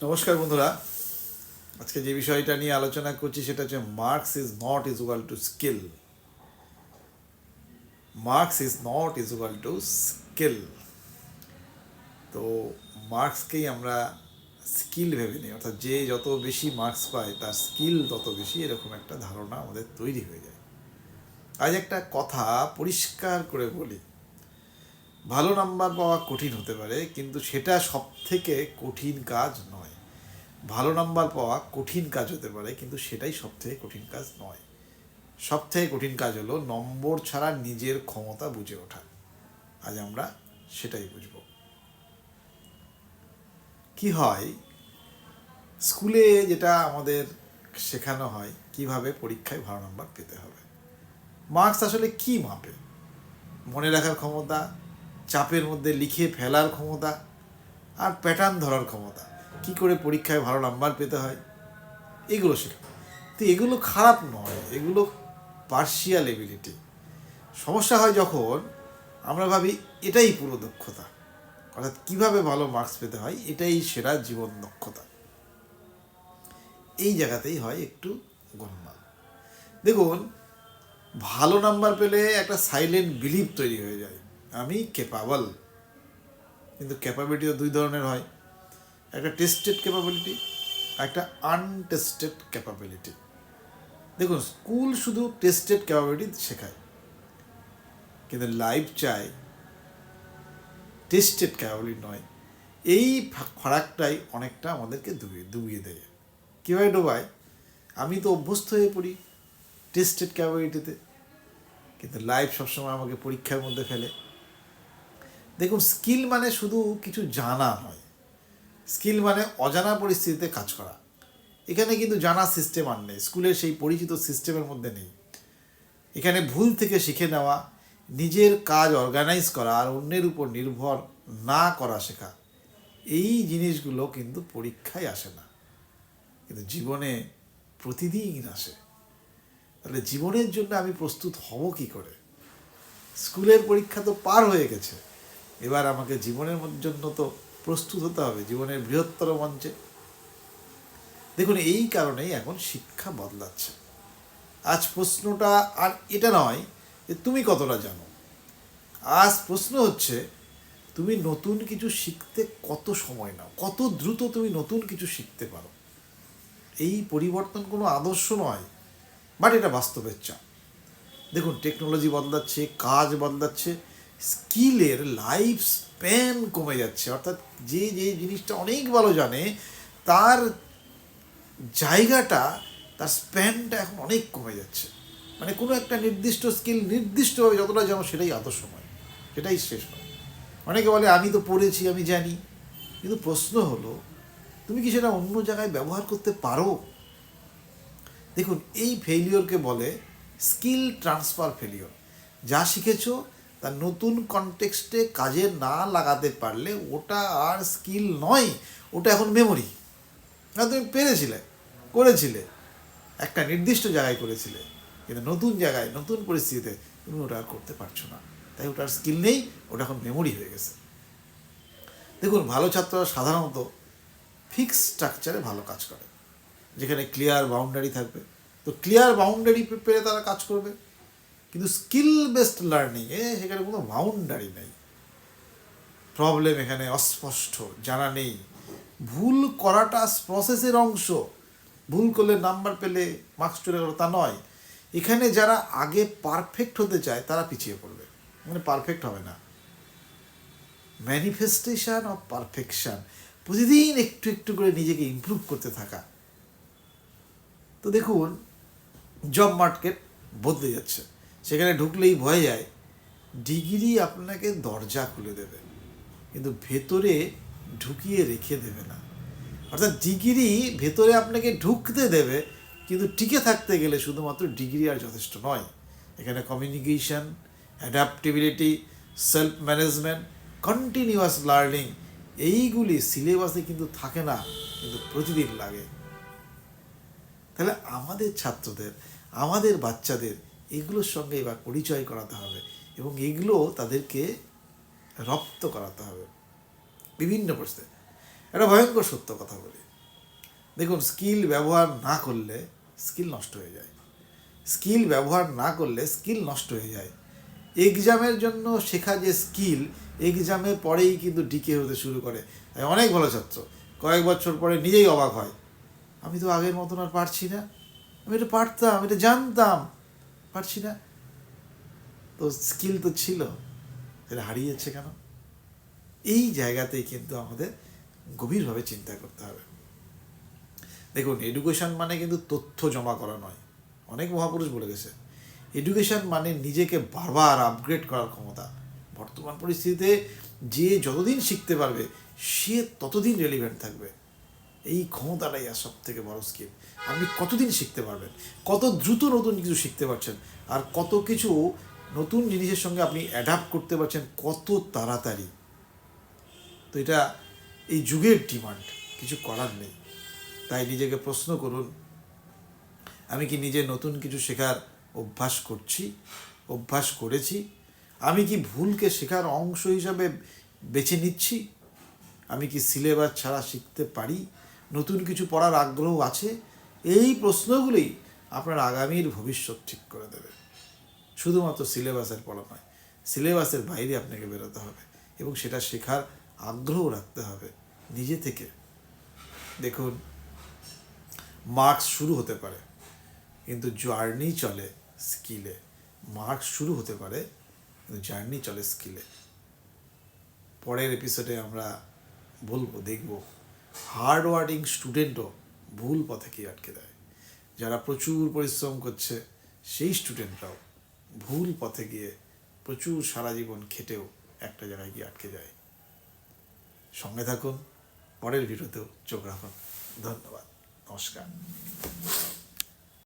নমস্কার বন্ধুরা, আজকে যে বিষয়টা নিয়ে আলোচনা করছি সেটা হচ্ছে marks is not equal to skill. Marks is not equal to skill. তো মার্কসকেই আমরা স্কিল ভেবে নিই, অর্থাৎ যে যত বেশি মার্কস পায় তার স্কিল তত বেশি, এরকম একটা ধারণা আমাদের তৈরি হয়ে যায়। আজ একটা কথা পরিষ্কার করে বলি, ভালো নাম্বার পাওয়া কঠিন হতে পারে, কিন্তু সেটা সব থেকে কঠিন কাজ নয়। ভালো নাম্বার পাওয়া কঠিন কাজ হতে পারে, কিন্তু সেটাই সব থেকে কঠিন কাজ নয়। সব থেকে কঠিন কাজ হলো নম্বর ছাড়া নিজের ক্ষমতা বুঝে ওঠা। আজ আমরা সেটাই বুঝব। কি হয়, স্কুলে যেটা আমাদের শেখানো হয় কিভাবে পরীক্ষায় ভালো নাম্বার পেতে হবে। মার্কস আসলে কি মাপে? মনে রাখার ক্ষমতা, চাপের মধ্যে লিখে ফেলার ক্ষমতা, আর প্যাটার্ন ধরার ক্ষমতা। কি করে পরীক্ষায় ভালো নাম্বার পেতে হয় এগুলো শেখা। তো এগুলো খারাপ নয়, এগুলো পার্শিয়াল এবিলিটি। সমস্যা হয় যখন আমরা ভাবি এটাই পুরো দক্ষতা, অর্থাৎ কীভাবে ভালো মার্কস পেতে হয় এটাই সেরা জীবন দক্ষতা। এই জায়গাতেই হয় একটু গোলমাল। দেখুন, ভালো নাম্বার পেলে একটা সাইলেন্ট বিলিভ তৈরি হয়ে যায়, আমি ক্যাপাবল। কিন্তু ক্যাপাবিলিটি তো দুই ধরনের হয়, একটা টেস্টেড ক্যাপাবিলিটি, একটা আনটেস্টেড ক্যাপাবিলিটি। দেখুন, স্কুল শুধু টেস্টেড ক্যাপাবিলিটি শেখায়, কিন্তু লাইফ চায় টেস্টেড ক্যাপাবিলিটি নয়। এই ফারাকটাই অনেকটা আমাদেরকে ডুবিয়ে দেয়। কীভাবে ডোবায়? আমি তো অভ্যস্ত হয়ে পড়ি টেস্টেড ক্যাপাবিলিটিতে, কিন্তু লাইফ সবসময় আমাকে পরীক্ষার মধ্যে ফেলে। দেখুন, স্কিল মানে শুধু কিছু জানা নয়, স্কিল মানে অজানা পরিস্থিতিতে কাজ করা। এখানে কিন্তু জানা সিস্টেম আর নেই, স্কুলের সেই পরিচিত সিস্টেমের মধ্যে নেই। এখানে ভুল থেকে শিখে নেওয়া, নিজের কাজ অর্গানাইজ করা, আর অন্যের উপর নির্ভর না করা শেখা, এই জিনিসগুলো কিন্তু পরীক্ষায় আসে না, কিন্তু জীবনে প্রতিদিন আসে। তাহলে জীবনের জন্য আমি প্রস্তুত হব কী করে? স্কুলের পরীক্ষা তো পার হয়ে গেছে, এবার আমাকে জীবনের জন্য তো প্রস্তুত হতে হবে, জীবনের বৃহত্তর মঞ্চে। দেখুন, এই কারণেই এখন শিক্ষা বদলাচ্ছে। আজ প্রশ্নটা আর এটা নয় যে তুমি কতটা জানো, আজ প্রশ্ন হচ্ছে তুমি নতুন কিছু শিখতে কত সময় নাও, কত দ্রুত তুমি নতুন কিছু শিখতে পারো। এই পরিবর্তন কোনো আদর্শ নয়, বাট এটা বাস্তবের চাপ। দেখুন, টেকনোলজি বদলাচ্ছে, কাজ বদলাচ্ছে, স্কিলের লাইফ স্প্যান কমে যাচ্ছে। অর্থাৎ যে যে জিনিসটা অনেক ভালো জানে তার জায়গাটা, তার স্প্যানটা এখন অনেক কমে যাচ্ছে। মানে কোনো একটা নির্দিষ্ট স্কিল নির্দিষ্টভাবে যতটা জানো সেটাই আদর্শ নয়, সেটাই শেষ নয়। অনেকে বলে আমি তো পড়েছি, আমি জানি, কিন্তু প্রশ্ন হলো তুমি কি সেটা অন্য জায়গায় ব্যবহার করতে পারো? দেখুন, এই ফেলিওরকে বলে স্কিল ট্রান্সফার ফেলিওর। যা শিখেছো তার নতুন কনটেক্সটে কাজে না লাগাতে পারলে ওটা আর স্কিল নয়, ওটা এখন মেমোরি। তুমি পেরেছিলে, করেছিলে, একটা নির্দিষ্ট জায়গায় করেছিলে, কিন্তু নতুন জায়গায় নতুন পরিস্থিতিতে তুমি ওটা আর করতে পারছো না, তাই ওটার স্কিল নেই, ওটা এখন মেমোরি হয়ে গেছে। দেখুন, ভালো ছাত্ররা সাধারণত ফিক্স স্ট্রাকচারে ভালো কাজ করে, যেখানে ক্লিয়ার বাউন্ডারি থাকবে। তো ক্লিয়ার বাউন্ডারি পেলে তারা কাজ করবে, কিন্তু স্কিল বেসড লার্নিংয়ে সেখানে কোনো বাউন্ডারি নেই। প্রবলেম এখানে অস্পষ্ট, জানা নেই। ভুল করাটা প্রসেসের অংশ, ভুল করলে নাম্বার পেলে মার্কস চলে গেল তা নয়। এখানে যারা আগে পারফেক্ট হতে চায় তারা পিছিয়ে পড়বে, মানে পারফেক্ট হবে না। ম্যানিফেস্টেশন অফ পারফেকশন, প্রতিদিন একটু একটু করে নিজেকে ইমপ্রুভ করতে থাকা। তো দেখুন, জব মার্কেট বদলে যাচ্ছে, সেখানে ঢুকলেই ভয় যায় ডিগ্রি আপনাকে দরজা খুলে দেবে, কিন্তু ভেতরে ঢুকিয়ে রেখে দেবে না। অর্থাৎ ডিগ্রি ভেতরে আপনাকে ঢুকতে দেবে, কিন্তু টিকে থাকতে গেলে শুধুমাত্র ডিগ্রি আর যথেষ্ট নয়। এখানে communication, adaptability, self management, continuous learning, এইগুলি সিলেবাসে কিন্তু থাকে না, কিন্তু প্রতিদিন লাগে। তাহলে আমাদের ছাত্রদের, আমাদের বাচ্চাদের এগুলোর সঙ্গে এবার পরিচয় করাতে হবে, এবং এগুলো তাদেরকে রপ্ত করাতে হবে বিভিন্ন পরিস্থিতি। একটা ভয়ঙ্কর সত্য কথা বলি, দেখুন স্কিল ব্যবহার না করলে স্কিল নষ্ট হয়ে যায়, স্কিল ব্যবহার না করলে স্কিল নষ্ট হয়ে যায়। এক্সামের জন্য শেখা যে স্কিল এক্সামের পরেই কিন্তু ডিকে হতে শুরু করে। অনেক ভালো ছাত্র কয়েক বছর পরে নিজেই অবাক হয়, আমি তো আগের মতন আর পারছি না, আমি এটা পারতাম, এটা জানতাম, পারছি না। তো স্কিল তো ছিল, এটা হারিয়েছে কেন? এই জায়গাতেই কিন্তু আমাদের গভীরভাবে চিন্তা করতে হবে। দেখুন, এডুকেশন মানে কিন্তু তথ্য জমা করা নয়, অনেক মহাপুরুষ বলে গেছে। এডুকেশন মানে নিজেকে বারবার আপগ্রেড করার ক্ষমতা। বর্তমান পরিস্থিতিতে যে যতদিন শিখতে পারবে সে ততদিন রেলিভেন্ট থাকবে। এই ক্ষমতাটাই আর সব থেকে বড় স্কিল। আপনি কতদিন শিখতে পারবেন, কত দ্রুত নতুন কিছু শিখতে পারছেন, আর কত কিছু নতুন জিনিসের সঙ্গে আপনি অ্যাডাপ্ট করতে পারছেন কত তাড়াতাড়ি। তো এটা এই যুগের ডিমান্ড, কিছু করার নেই। তাই নিজেকে প্রশ্ন করুন, আমি কি নিজে নতুন কিছু শেখার অভ্যাস করছি, অভ্যাস করেছি? আমি কি ভুলকে শেখার অংশ হিসাবে বেছে নিচ্ছি? আমি কি সিলেবাস ছাড়া শিখতে পারি? নতুন কিছু পড়ার আগ্রহ আছে? এই প্রশ্নগুলোই আপনার আগামীর ভবিষ্যৎ ঠিক করে দেবে। শুধুমাত্র সিলেবাসের পড়া নয়, সিলেবাসের বাইরে আপনাকে বেরোতে হবে এবং সেটা শেখার আগ্রহ রাখতে হবে নিজে থেকে। দেখুন, মার্কস শুরু হতে পারে কিন্তু জার্নি চলে স্কিলে। মার্কস শুরু হতে পারে কিন্তু জার্নি চলে স্কিলে। পরের এপিসোডে আমরা দেখব হার্ড ওয়ার্কিং স্টুডেন্টও ভুল পথে কি আটকে দেয়। যারা প্রচুর পরিশ্রম করছে সেই স্টুডেন্টরাও ভুল পথে গিয়ে প্রচুর সারা জীবন খেটেও একটা জায়গায় গিয়ে আটকে যায়। সঙ্গে থাকুন, পরের ভিডিওতেও চোখ রাখুন। ধন্যবাদ, নমস্কার।